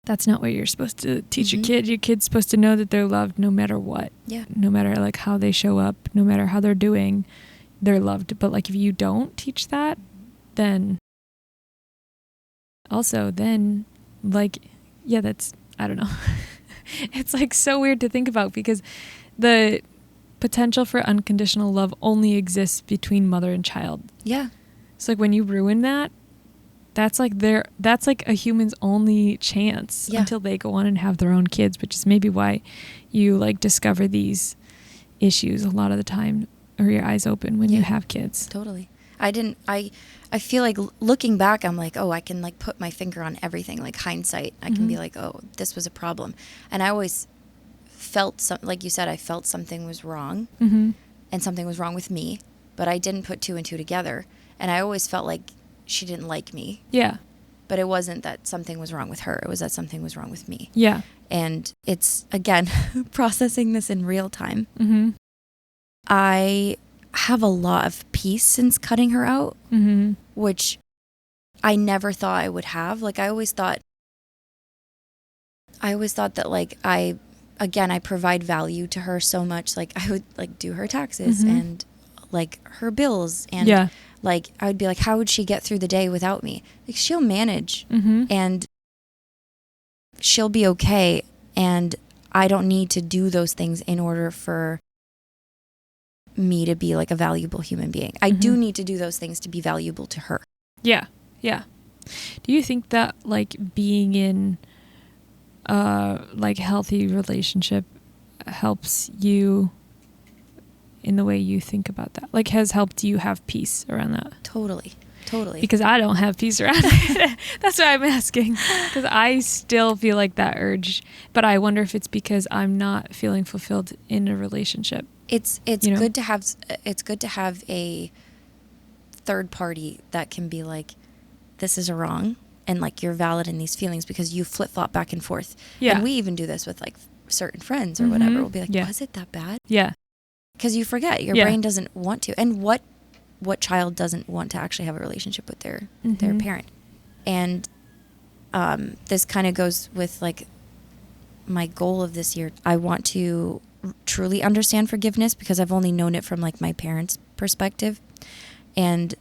that's not what you're supposed to teach your kid. Your kid's supposed to know that they're loved no matter what. No matter like how they show up, no matter how they're doing, they're loved. But like if you don't teach that, then like, that's, I don't know. It's like so weird to think about because the potential for unconditional love only exists between mother and child. So like when you ruin that, that's like a human's only chance until they go on and have their own kids, which is maybe why you like discover these issues a lot of the time, or your eyes open when you have kids. Totally. I feel like looking back, I'm like, oh, I can like put my finger on everything, like hindsight. I can be like, oh, this was a problem. And I always felt like you said, I felt something was wrong and something was wrong with me, but I didn't put 2 and 2 together. And I always felt like she didn't like me. But it wasn't that something was wrong with her. It was that something was wrong with me. And it's, again, processing this in real time. I have a lot of peace since cutting her out, which I never thought I would have. Like, I always thought that, like, I provide value to her so much. Like, I would, like, do her taxes and, like, her bills and... Like, I would be like, how would she get through the day without me? Like, she'll manage and she'll be okay. And I don't need to do those things in order for me to be like a valuable human being. I do need to do those things to be valuable to her. Do you think that like being in like healthy relationship helps you in the way you think about that, like has helped you have peace around that? Totally. Because I don't have peace around it. That's why I'm asking, because I still feel like that urge, but I wonder if it's because I'm not feeling fulfilled in a relationship. It's good to have a third party that can be like, this is wrong and like you're valid in these feelings, because you flip-flop back and forth. And we even do this with like certain friends or whatever. We'll be like, was it that bad? Because you forget, your brain doesn't want to. And what child doesn't want to actually have a relationship with their parent? And this kind of goes with like my goal of this year. I want to truly understand forgiveness because I've only known it from like my parents' perspective. And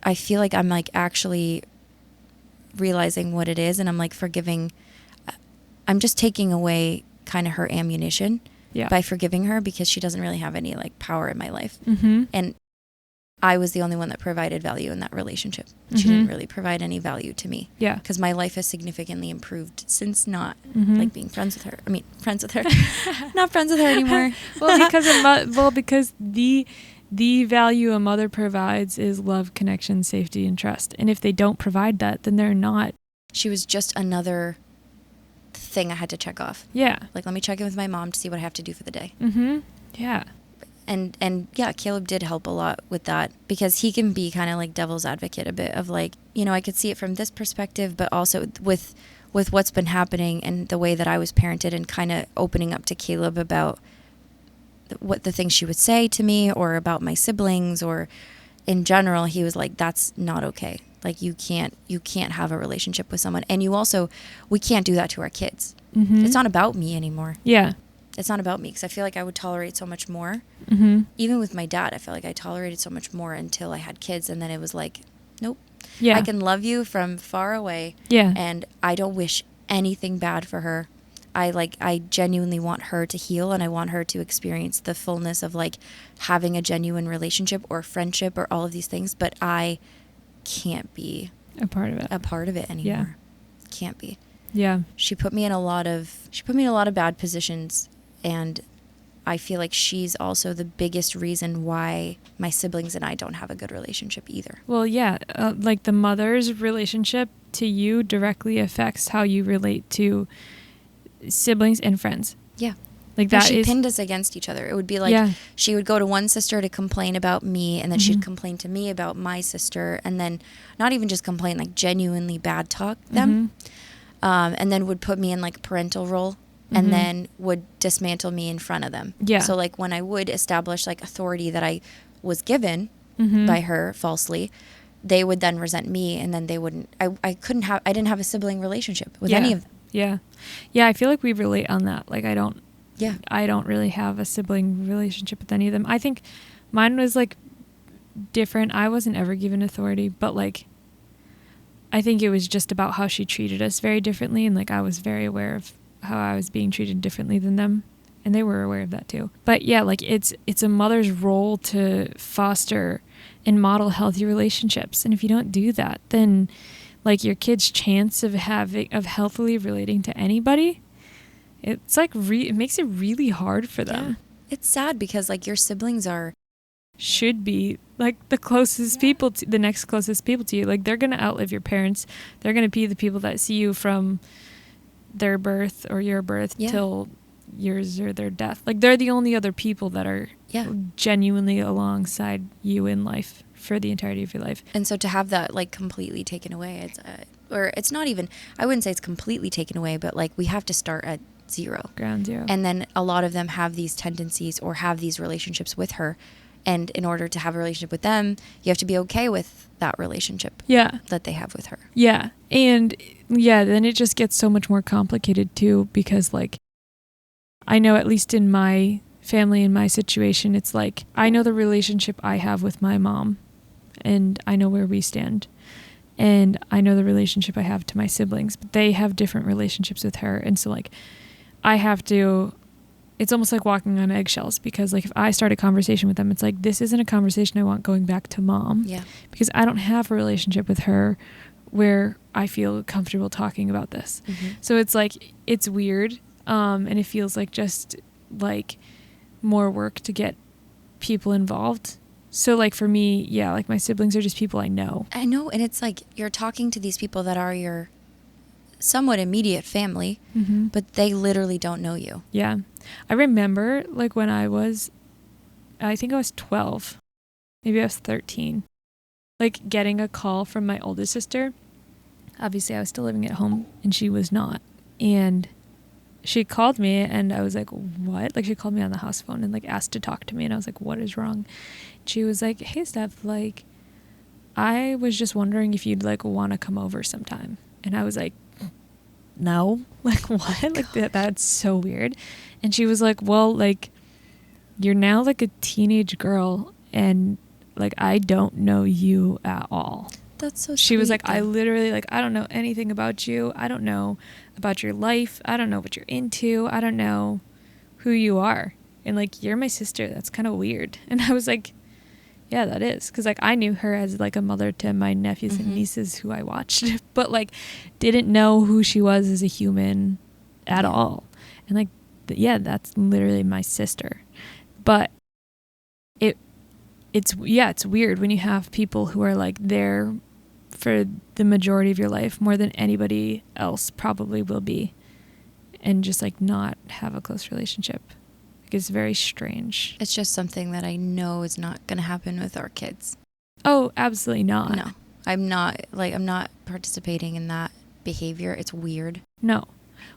I feel like I'm like actually realizing what it is, and I'm like forgiving. I'm just taking away kind of her ammunition by forgiving her because she doesn't really have any like power in my life. And I was the only one that provided value in that relationship. She didn't really provide any value to me. Yeah. Because my life has significantly improved since not like being friends with her. I mean, friends with her. Not friends with her anymore. Because the value a mother provides is love, connection, safety, and trust. And if they don't provide that, then they're not. She was just another thing I had to check off. Yeah. Like, let me check in with my mom to see what I have to do for the day. Yeah. And yeah, Caleb did help a lot with that because he can be kind of like devil's advocate a bit of like, you know, I could see it from this perspective, but also with what's been happening and the way that I was parented and kind of opening up to Caleb about what the things she would say to me or about my siblings or in general, he was like, that's not okay. Like you can't have a relationship with someone. And we can't do that to our kids. It's not about me anymore. Yeah. It's not about me because I feel like I would tolerate so much more. Even with my dad, I felt like I tolerated so much more until I had kids. And then it was like, nope. Yeah. I can love you from far away. Yeah. And I don't wish anything bad for her. I genuinely want her to heal and I want her to experience the fullness of like having a genuine relationship or friendship or all of these things. But I can't be a part of it anymore. Yeah. Can't be. Yeah. She put me in a lot of bad positions. And I feel like she's also the biggest reason why my siblings and I don't have a good relationship either. Well, yeah, like the mother's relationship to you directly affects how you relate to siblings and friends. Yeah. Like that she pinned us against each other. It would be like she would go to one sister to complain about me and then she'd complain to me about my sister and then not even just complain, like genuinely bad talk them. And then would put me in like parental role. And then would dismantle me in front of them. Yeah. So like when I would establish like authority that I was given by her falsely, they would then resent me and then they wouldn't, I didn't have a sibling relationship with any of them. Yeah. Yeah. I feel like we relate on that. Like I don't really have a sibling relationship with any of them. I think mine was like different. I wasn't ever given authority, but like, I think it was just about how she treated us very differently. And like, I was very aware of how I was being treated differently than them. And they were aware of that too. But yeah, like it's a mother's role to foster and model healthy relationships. And if you don't do that, then like your kid's chance of healthily relating to anybody, it's like it makes it really hard for them. Yeah. It's sad because like your siblings should be like the closest people the next closest people to you. Like they're going to outlive your parents. They're going to be the people that see you from their birth or your birth till yours or their death. Like they're the only other people that are genuinely alongside you in life for the entirety of your life. And so to have that like completely taken away, it's not even, I wouldn't say it's completely taken away, but like we have to start at ground zero. And then a lot of them have these tendencies or have these relationships with her. And in order to have a relationship with them, you have to be okay with that relationship that they have with her. Yeah. And yeah, then it just gets so much more complicated too, because like, I know at least in my family, in my situation, it's like, I know the relationship I have with my mom and I know where we stand. And I know the relationship I have to my siblings, but they have different relationships with her. And so like, it's almost like walking on eggshells because like if I start a conversation with them, it's like, this isn't a conversation I want going back to mom. Yeah. Because I don't have a relationship with her where I feel comfortable talking about this. So it's like, it's weird. And it feels like just like more work to get people involved. So like for me, yeah, like my siblings are just people I know. I know. And it's like, you're talking to these people that are your somewhat immediate family, but they literally don't know you. Yeah. I remember like when I think I was 12, maybe I was 13, like getting a call from my oldest sister. Obviously I was still living at home and she was not. And she called me and I was like, what? Like she called me on the house phone and like asked to talk to me. And I was like, what is wrong? She was like, hey Steph, like I was just wondering if you'd like want to come over sometime. And I was like, no, like what? Like that's so weird. And she was like, well, like you're now like a teenage girl and like I don't know you at all. That's so sweet. She was like, I literally, like, I don't know anything about you. I don't know about your life. I don't know what you're into. I don't know who you are. And like, you're my sister. That's kind of weird. And I was like, yeah, that is. Because like, I knew her as like a mother to my nephews and nieces who I watched, but like, didn't know who she was as a human at all. And like, yeah, that's literally my sister. But it's weird when you have people who are like there for the majority of your life more than anybody else probably will be, and just like not have a close relationship. Like, it's very strange. It's just something that I know is not going to happen with our kids. Oh, absolutely not. No, I'm not participating in that behavior. It's weird. No.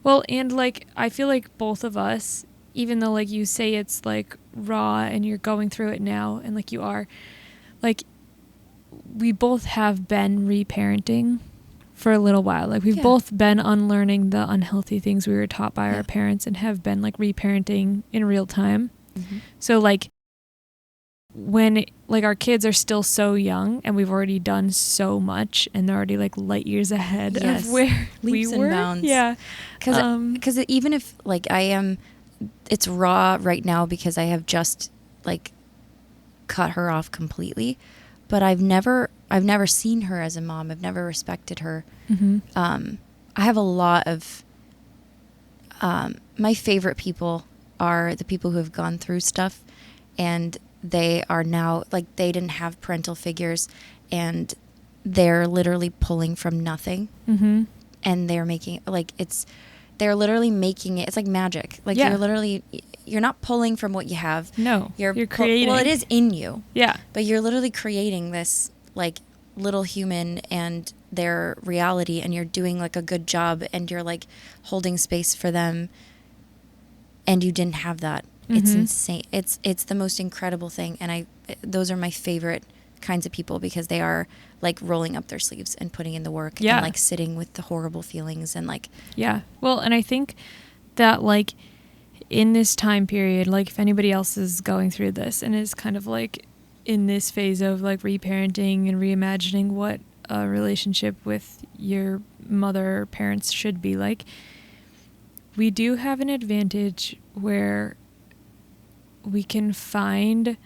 Well, and like, I feel like both of us, even though like you say it's like raw and you're going through it now and like you are, like, we both have been reparenting for a little while. Like, we've both been unlearning the unhealthy things we were taught by our parents and have been like reparenting in real time. So like, when like our kids are still so young and we've already done so much and they're already like light years ahead of where leaps we were. And bounds. Yeah. Because even if like it's raw right now because I have just like cut her off completely, but I've never seen her as a mom. I've never respected her. I have a lot of my favorite people are the people who have gone through stuff, and they are now like, they didn't have parental figures and they're literally pulling from nothing. And they're making they're literally making it. It's like magic. Like, you're not pulling from what you have. No, you're creating. Well, it is in you. Yeah. But you're literally creating this like little human and their reality, and you're doing like a good job, and you're like holding space for them, and you didn't have that. It's insane. It's the most incredible thing, and those are my favorite kinds of people, because they are like rolling up their sleeves and putting in the work and like sitting with the horrible feelings and like well, and I think that like in this time period, like if anybody else is going through this and is kind of like in this phase of like reparenting and reimagining what a relationship with your mother or parents should be like, we do have an advantage where we can find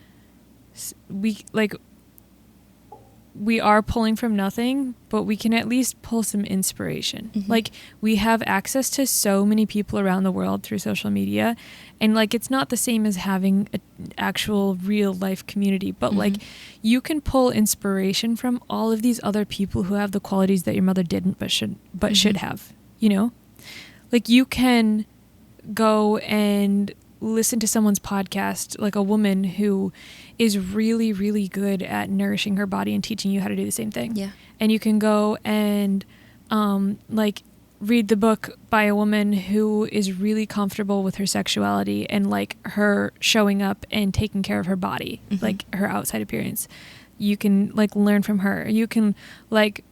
we are pulling from nothing, but we can at least pull some inspiration. Like, we have access to so many people around the world through social media, and like, it's not the same as having an actual real life community, but like, you can pull inspiration from all of these other people who have the qualities that your mother didn't but should have, you know? Like, you can go and listen to someone's podcast, like a woman who is really, really good at nourishing her body and teaching you how to do the same thing. Yeah. And you can go and like read the book by a woman who is really comfortable with her sexuality and like her showing up and taking care of her body, like her outside appearance. You can like learn from her. You can like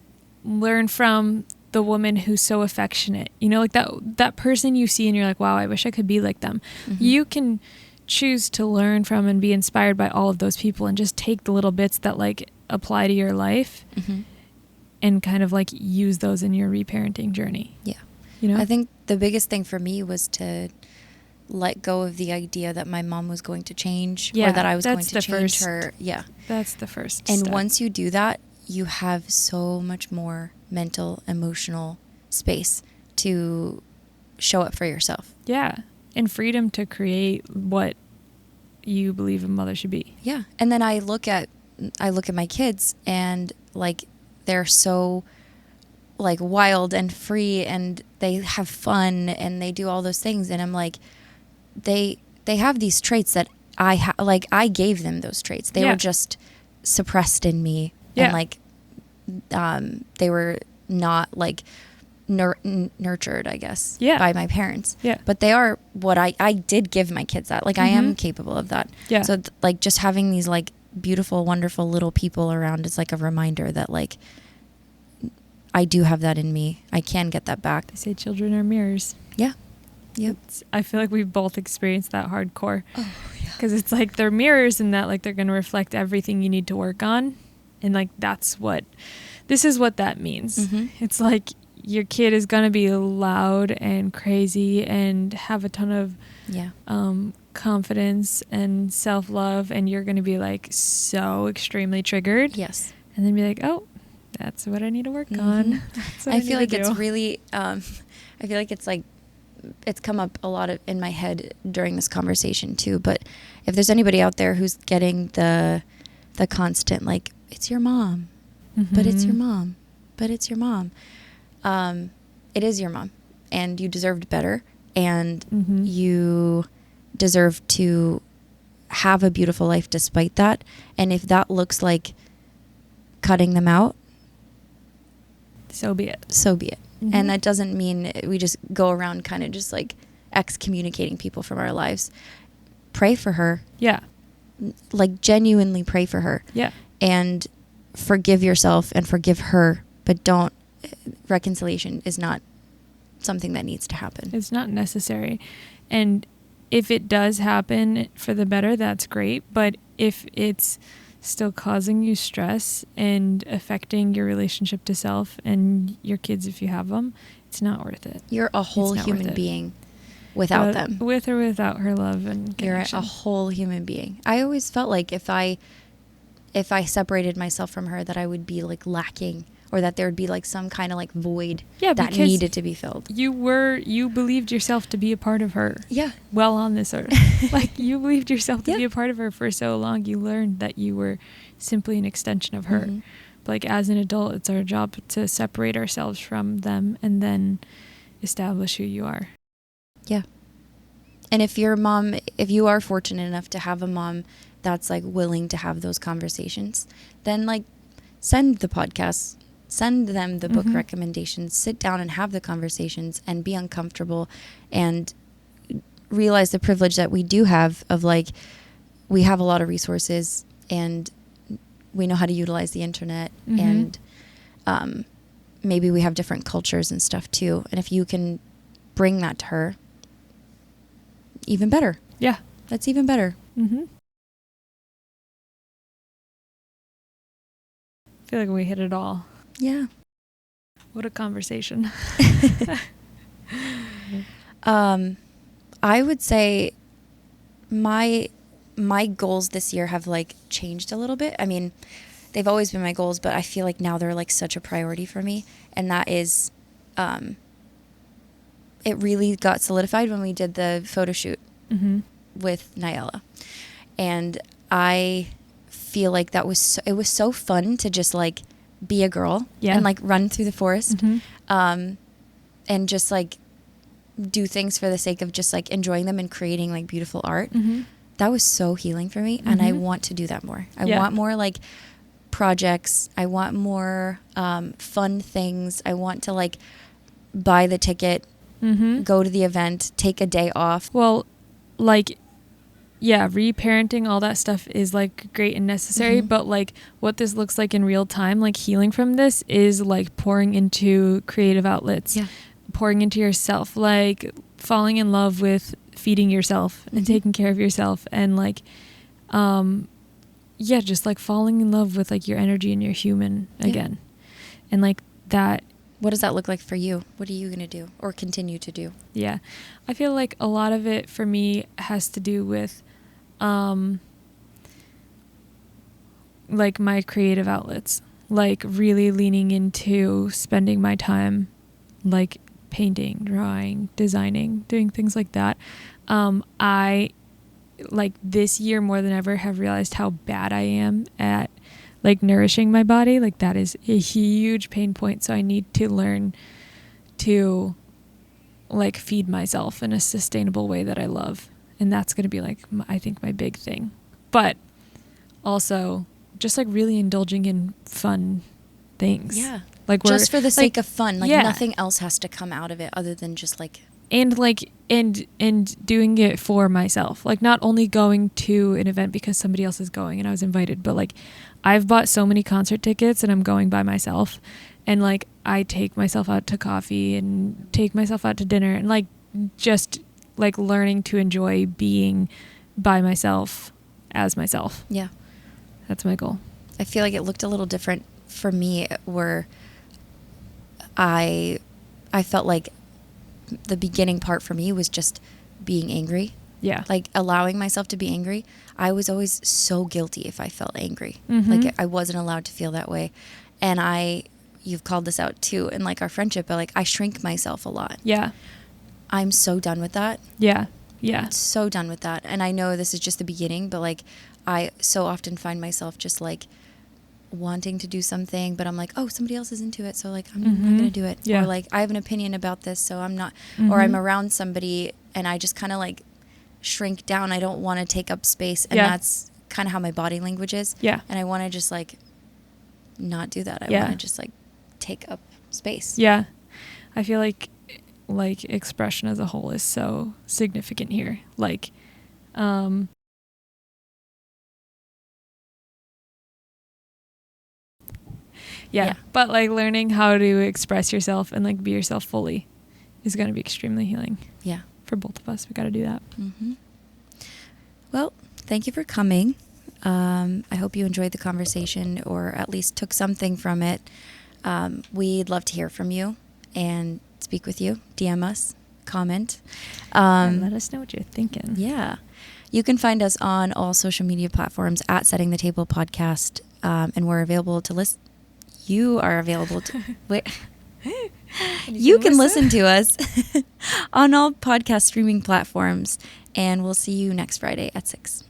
learn from the woman who's so affectionate, you know, like that person you see and you're like, wow, I wish I could be like them. You can choose to learn from and be inspired by all of those people and just take the little bits that like apply to your life and kind of like use those in your reparenting journey. Yeah. You know, I think the biggest thing for me was to let go of the idea that my mom was going to change or that I was going to change her. Yeah. That's the first And step. once you do that, you have so much more mental, emotional space to show up for yourself. Yeah. And freedom to create what you believe a mother should be. Yeah. And then I look at my kids and like they're so like wild and free and they have fun and they do all those things, and I'm like, they have these traits that I gave them those traits. They were just suppressed in me. And like they were not like nurtured, I guess, by my parents. Yeah. But they are what I did give my kids that. Like I am capable of that. Yeah. So like just having these like beautiful, wonderful little people around is like a reminder that like I do have that in me. I can get that back. They say children are mirrors. Yeah. Yep. I feel like we've both experienced that hardcore. Oh, Because it's like they're mirrors in that like they're going to reflect everything you need to work on. And like this is what that means. It's like your kid is going to be loud and crazy and have a ton of confidence and self-love, and you're going to be like so extremely triggered. Yes. And then be like, oh, that's what I need to work on. I feel like it's really, I feel like it's like, it's come up a lot in my head during this conversation too. But if there's anybody out there who's getting the constant, like, it's your mom, but it's your mom, but it's your mom. It is your mom, and you deserved better, and you deserve to have a beautiful life despite that. And if that looks like cutting them out, so be it. So be it. And that doesn't mean we just go around kind of just like excommunicating people from our lives. Pray for her. Yeah. Like genuinely pray for her. Yeah. And forgive yourself and forgive her, but reconciliation is not something that needs to happen. It's not necessary. And if it does happen for the better, that's great. But if it's still causing you stress and affecting your relationship to self and your kids if you have them, it's not worth it. You're a whole human being without them. With or without her love and connection. You're a whole human being. I always felt like if I separated myself from her, that I would be like lacking, or that there would be like some kind of like void that needed to be filled. You believed yourself to be a part of her. Yeah. Well, on this earth. Like you believed yourself to be a part of her for so long. You learned that you were simply an extension of her. But like as an adult, it's our job to separate ourselves from them and then establish who you are. Yeah. And if you are fortunate enough to have a mom that's like willing to have those conversations, then like send the podcasts, send them the book recommendations, sit down and have the conversations and be uncomfortable and realize the privilege that we do have of like, we have a lot of resources and we know how to utilize the internet and maybe we have different cultures and stuff too. And if you can bring that to her, even better. Yeah. That's even better. I feel like we hit it all. Yeah. What a conversation. I would say my goals this year have like changed a little bit. I mean, they've always been my goals, but I feel like now they're like such a priority for me. And that is, it really got solidified when we did the photo shoot with Nyella. And I feel like it was so fun to just like be a girl and like run through the forest and just like do things for the sake of just like enjoying them and creating like beautiful art. That was so healing for me, and I want to do that more. I want more like projects. I want more fun things. I want to like buy the ticket, go to the event, take a day off. Well, like, yeah, reparenting, all that stuff is like great and necessary, but like what this looks like in real time, like healing from this is like pouring into creative outlets, pouring into yourself, like falling in love with feeding yourself and taking care of yourself, and like, just like falling in love with like your energy and your human again. And like that. What does that look like for you? What are you going to do or continue to do? Yeah. I feel like a lot of it for me has to do with like my creative outlets, like really leaning into spending my time like painting, drawing, designing, doing things like that. I like this year more than ever have realized how bad I am at like nourishing my body. Like that is a huge pain point. So I need to learn to like feed myself in a sustainable way that I love. And that's going to be like, I think my big thing, but also just like really indulging in fun things. Yeah. Like just for the sake of fun. Like nothing else has to come out of it other than just like, and like, and doing it for myself, like not only going to an event because somebody else is going and I was invited, but like I've bought so many concert tickets and I'm going by myself, and like I take myself out to coffee and take myself out to dinner, and like just like learning to enjoy being by myself as myself. Yeah. That's my goal. I feel like it looked a little different for me, where I felt like the beginning part for me was just being angry. Yeah. Like allowing myself to be angry. I was always so guilty if I felt angry. Mm-hmm. Like I wasn't allowed to feel that way. And you've called this out too in like our friendship, but like I shrink myself a lot. Yeah. I'm so done with that. Yeah. Yeah. So done with that. And I know this is just the beginning, but like I so often find myself just like wanting to do something, but I'm like, oh, somebody else is into it, so like I'm not gonna do it. Yeah. Or like I have an opinion about this, so I'm not. Mm-hmm. Or I'm around somebody and I just kind of like shrink down. I don't want to take up space, and that's kind of how my body language is. Yeah. And I want to just like not do that. I want to just like take up space. Yeah. I feel like expression as a whole is so significant here. Like, yeah, but like learning how to express yourself and like be yourself fully is going to be extremely healing. Yeah. For both of us. We got to do that. Mm-hmm. Well, thank you for coming. I hope you enjoyed the conversation, or at least took something from it. We'd love to hear from you and speak with you. DM us, comment. And let us know what you're thinking. Yeah. You can find us on all social media platforms at Setting the Table Podcast, and we're available to listen. You are available to... Wait. You can listen to us on all podcast streaming platforms, and we'll see you next Friday at 6.